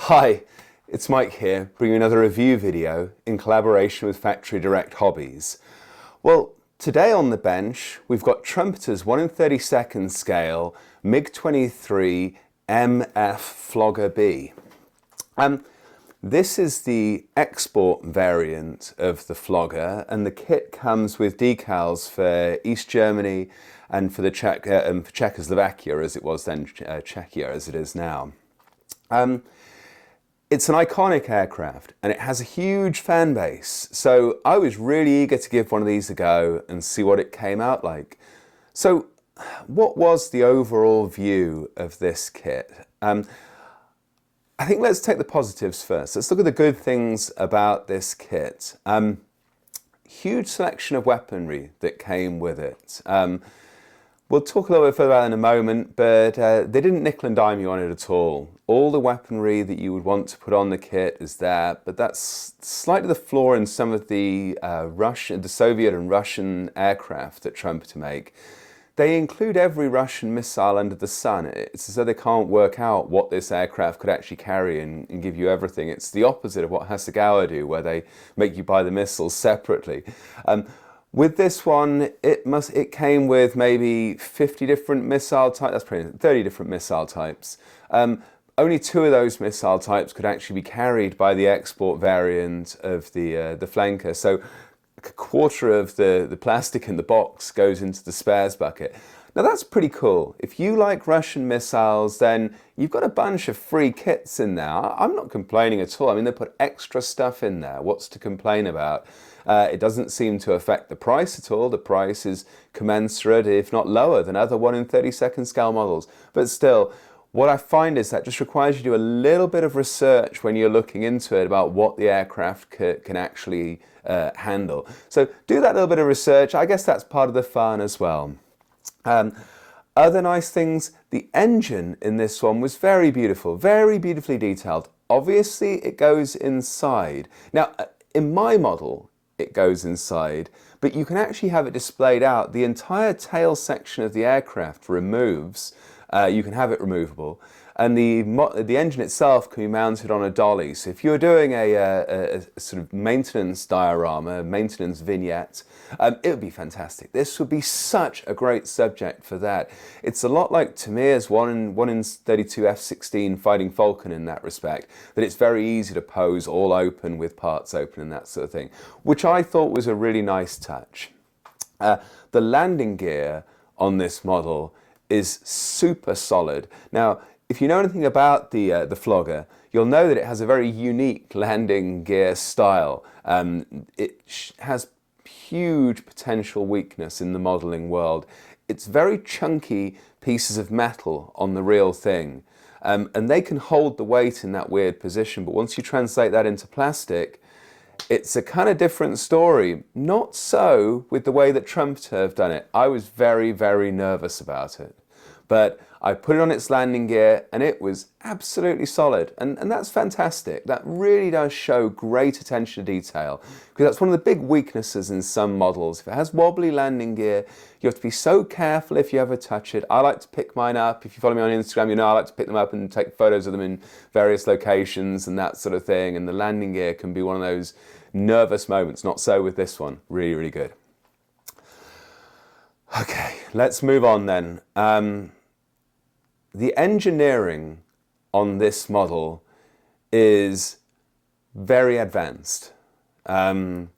Hi, it's Mike here, bringing you another review video in collaboration with Factory Direct Hobbies. Well, today on the bench, we've got Trumpeter's 1 in 32nd scale MiG-23 MF Flogger-B. This is the export variant of the Flogger, and the kit comes with decals for East Germany and for the Czechoslovakia, as it was then, Czechia as it is now. It's an iconic aircraft and it has a huge fan base, so I was really eager to give one of these a go and see what it came out like. So what was the overall view of this kit? I think let's take the positives first. Let's look at the good things about this kit. Huge selection of weaponry that came with it. We'll talk a little bit further about it in a moment, but they didn't nickel and dime you on it at all. All the weaponry that you would want to put on the kit is there, but that's slightly the flaw in some of the Soviet and Russian aircraft that Trumpeter make. They include every Russian missile under the sun. It's as though they can't work out what this aircraft could actually carry and give you everything. It's the opposite of what Hasegawa do, where they make you buy the missiles separately. With this one, it came with maybe 50 different missile types. That's probably 30 different missile types. Only 2 of those missile types could actually be carried by the export variant of the flanker. So a quarter of the plastic in the box goes into the spares bucket. Now that's pretty cool. If you like Russian missiles, then you've got a bunch of free kits in there. I'm not complaining at all. I mean, they put extra stuff in there. What's to complain about? It doesn't seem to affect the price at all. The price is commensurate, if not lower, than other 1 in 32nd scale models. But still, what I find is that just requires you to do a little bit of research when you're looking into it about what the aircraft can actually handle. So do that little bit of research. I guess that's part of the fun as well. Other nice things, the engine in this one was very beautiful, very beautifully detailed. Obviously, it goes inside. Now, in my model, it goes inside, but you can actually have it displayed out. The entire tail section of the aircraft removes. You can have it removable, and the engine itself can be mounted on a dolly. So if you're doing a sort of maintenance diorama, maintenance vignette, it would be fantastic. This would be such a great subject for that. It's a lot like Tamir's 1 in 32 F-16 Fighting Falcon in that respect, that it's very easy to pose all open with parts open and that sort of thing, which I thought was a really nice touch. The landing gear on this model is super solid. Now, if you know anything about the Flogger, you'll know that it has a very unique landing gear style. It has huge potential weakness in the modeling world. It's very chunky pieces of metal on the real thing, and they can hold the weight in that weird position, but once you translate that into plastic, it's a kind of different story. Not so with the way that Trumpeter have done it. I was very, very nervous about it. But I put it on its landing gear and it was absolutely solid. And that's fantastic. That really does show great attention to detail, because that's one of the big weaknesses in some models. If it has wobbly landing gear, you have to be so careful if you ever touch it. I like to pick mine up. If you follow me on Instagram, you know I like to pick them up and take photos of them in various locations and that sort of thing. And the landing gear can be one of those nervous moments. Not so with this one. Really, really good. Okay, let's move on then. The engineering on this model is very advanced. The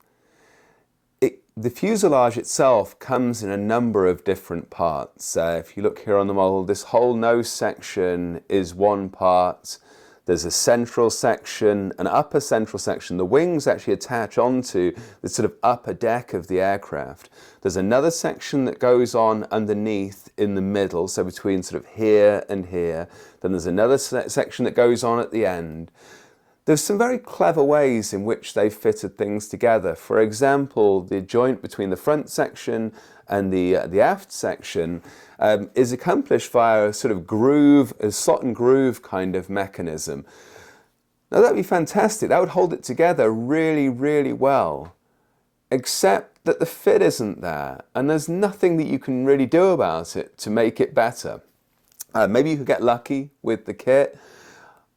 fuselage itself comes in a number of different parts. If you look here on the model, this whole nose section is one part. There's a central section, an upper central section. The wings actually attach onto the sort of upper deck of the aircraft. There's another section that goes on underneath in the middle, so between sort of here and here. Then there's another section that goes on at the end. There's some very clever ways in which they've fitted things together. For example, the joint between the front section and the aft section is accomplished via a sort of groove, a slot and groove kind of mechanism. Now that would be fantastic. That would hold it together really, really well. Except that the fit isn't there, and there's nothing that you can really do about it to make it better. Maybe you could get lucky with the kit.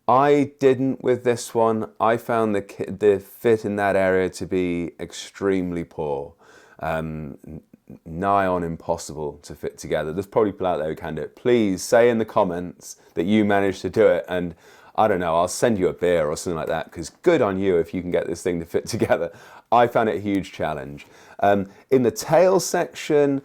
I didn't with this one. I found the fit in that area to be extremely poor. Nigh on impossible to fit together. There's probably people out there who can do it. Please say in the comments that you managed to do it, and I don't know, I'll send you a beer or something like that, because good on you if you can get this thing to fit together. I found it a huge challenge. In the tail section,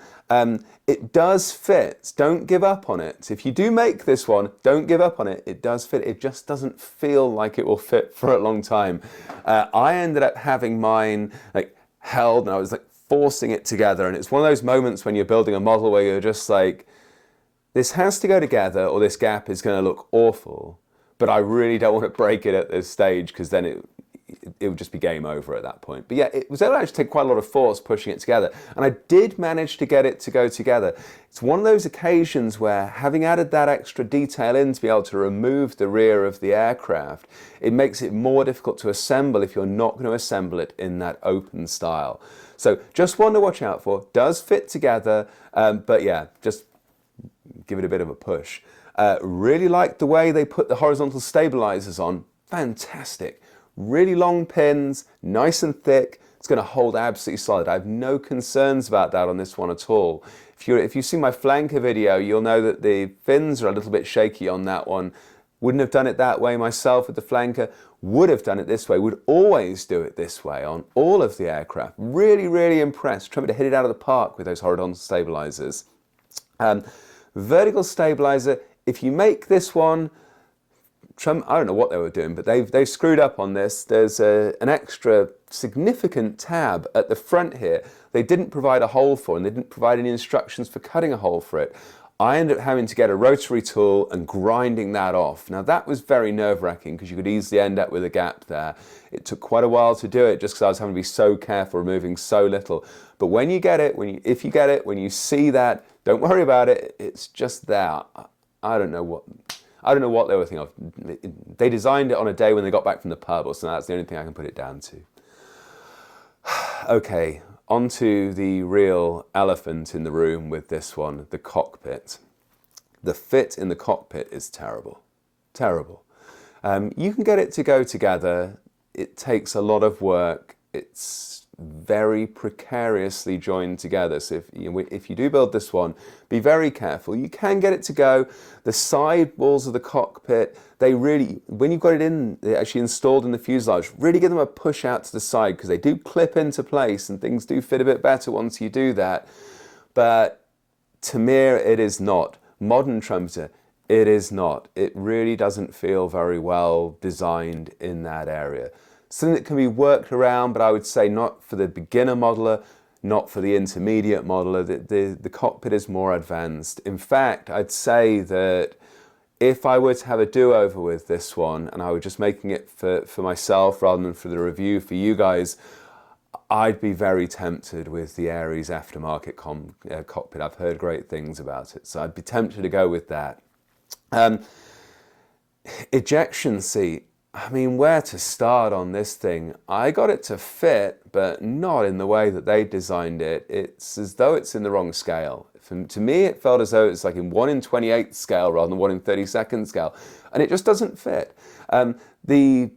it does fit. Don't give up on it. If you do make this one, don't give up on it. It does fit. It just doesn't feel like it will fit for a long time. I ended up having mine like held, and I was like forcing it together. And it's one of those moments when you're building a model where you're just like, this has to go together or this gap is going to look awful. But I really don't want to break it at this stage, because then it would just be game over at that point. But yeah, it was able to actually take quite a lot of force pushing it together. And I did manage to get it to go together. It's one of those occasions where, having added that extra detail in to be able to remove the rear of the aircraft, it makes it more difficult to assemble if you're not going to assemble it in that open style. So just one to watch out for. Does fit together, but yeah, just give it a bit of a push. Really like the way they put the horizontal stabilizers on. Fantastic. Really long pins, nice and thick. It's going to hold absolutely solid. I have no concerns about that on this one at all. If you've seen my flanker video, you'll know that the fins are a little bit shaky on that one. Wouldn't have done it that way myself with the flanker. Would have done it this way. Would always do it this way on all of the aircraft. Really, really impressed. Trumpeter hit it out of the park with those horizontal stabilizers. Vertical stabilizer, if you make this one, I don't know what they were doing, but they've screwed up on this. There's an extra significant tab at the front here they didn't provide a hole for, and they didn't provide any instructions for cutting a hole for it. I ended up having to get a rotary tool and grinding that off. Now that was very nerve-wracking, because you could easily end up with a gap there. It took quite a while to do it, just because I was having to be so careful, removing so little. But when you get it, if you get it, when you see that, don't worry about it. It's just there. I don't know what they were thinking of. They designed it on a day when they got back from the pub, or so that's the only thing I can put it down to. Okay, on to the real elephant in the room with this one, the cockpit. The fit in the cockpit is terrible. Terrible. You can get it to go together. It takes a lot of work. It's very precariously joined together. So if you do build this one, be very careful. You can get it to go. The side walls of the cockpit, they really, when you've got it in, actually installed in the fuselage, really give them a push out to the side, because they do clip into place and things do fit a bit better once you do that. But to me, it is not. Modern Trumpeter, it is not. It really doesn't feel very well designed in that area. Something that can be worked around, but I would say not for the beginner modeler, not for the intermediate modeler. The cockpit is more advanced. In fact, I'd say that if I were to have a do-over with this one, and I were just making it for myself rather than for the review for you guys, I'd be very tempted with the Ares aftermarket cockpit. I've heard great things about it, so I'd be tempted to go with that. Ejection seat. I mean, where to start on this thing? I got it to fit, but not in the way that they designed it. It's as though it's in the wrong scale. To me, it felt as though it's like in 1 in 28th scale rather than 1 in 32nd scale, and it just doesn't fit. The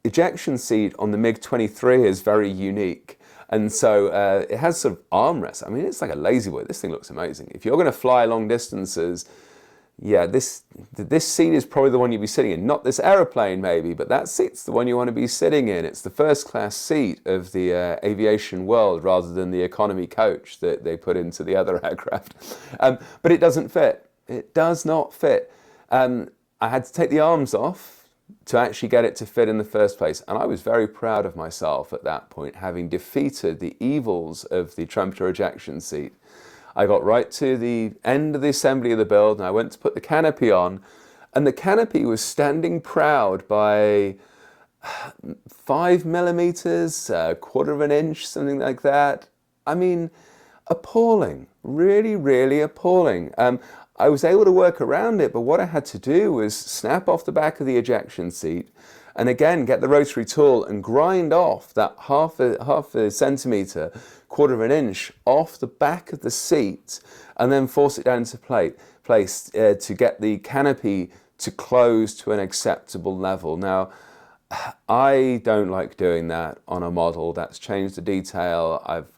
ejection seat on the MiG-23 is very unique, and so it has sort of armrests. I mean, it's like a lazy boy. This thing looks amazing. If you're going to fly long distances, yeah, this seat is probably the one you'd be sitting in. Not this aeroplane maybe, but that seat's the one you want to be sitting in. It's the first class seat of the aviation world rather than the economy coach that they put into the other aircraft. But it doesn't fit. It does not fit. I had to take the arms off to actually get it to fit in the first place. And I was very proud of myself at that point, having defeated the evils of the Trumpeter ejection seat. I got right to the end of the assembly of the build, and I went to put the canopy on, and the canopy was standing proud by 5 millimeters, a quarter of an inch, something like that. I mean, appalling. Really, really appalling. I was able to work around it, but what I had to do was snap off the back of the ejection seat, and again get the rotary tool and grind off that half a centimeter, quarter of an inch off the back of the seat, and then force it down into place to get the canopy to close to an acceptable level. Now, I don't like doing that on a model. That's changed the detail. I've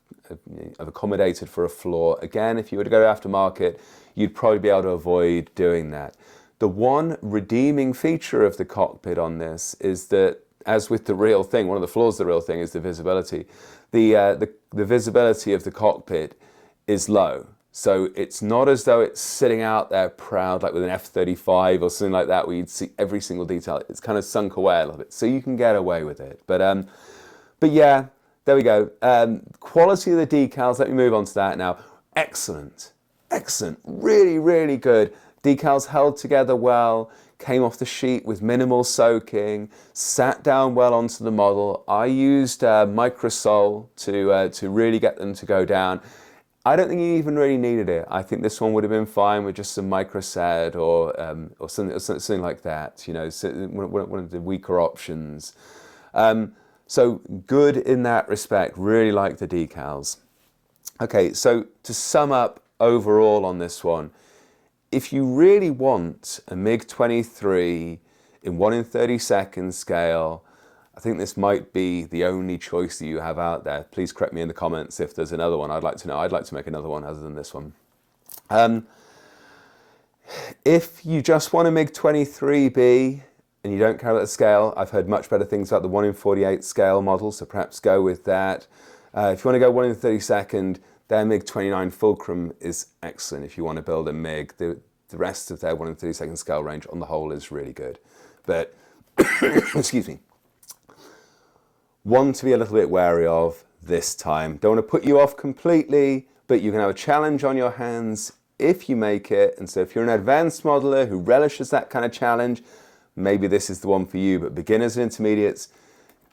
accommodated for a flaw. Again, if you were to go aftermarket, you'd probably be able to avoid doing that. The one redeeming feature of the cockpit on this is that, as with the real thing, one of the flaws of the real thing is the visibility. The visibility of the cockpit is low. So it's not as though it's sitting out there proud like with an F-35 or something like that where you'd see every single detail. It's kind of sunk away a little bit, so you can get away with it. But yeah, there we go. Quality of the decals, let me move on to that now. Excellent, excellent, really, really good. Decals held together well, came off the sheet with minimal soaking, sat down well onto the model. I used Microsol to really get them to go down. I don't think you even really needed it. I think this one would have been fine with just some microsed or something like that, you know, one of the weaker options. So good in that respect, really like the decals. Okay, so to sum up overall on this one, if you really want a MiG-23 in 1 in 32nd scale, I think this might be the only choice that you have out there. Please correct me in the comments if there's another one. I'd like to know. I'd like to make another one other than this one. If you just want a MiG-23B and you don't care about the scale, I've heard much better things about the 1 in 48 scale model, so perhaps go with that. If you want to go 1 in 32nd, their MiG-29 Fulcrum is excellent if you want to build a MiG. The rest of their 1 in 32nd scale range on the whole is really good. But, excuse me. One to be a little bit wary of this time. Don't want to put you off completely, but you can have a challenge on your hands if you make it. And so if you're an advanced modeler who relishes that kind of challenge, maybe this is the one for you. But beginners and intermediates,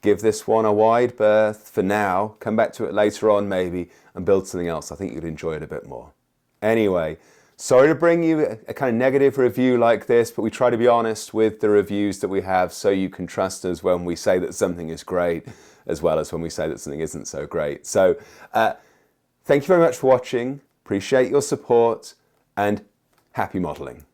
give this one a wide berth for now. Come back to it later on maybe and build something else. I think you'd enjoy it a bit more. Anyway, sorry to bring you a kind of negative review like this, but we try to be honest with the reviews that we have so you can trust us when we say that something is great, as well as when we say that something isn't so great. So thank you very much for watching. Appreciate your support and happy modeling.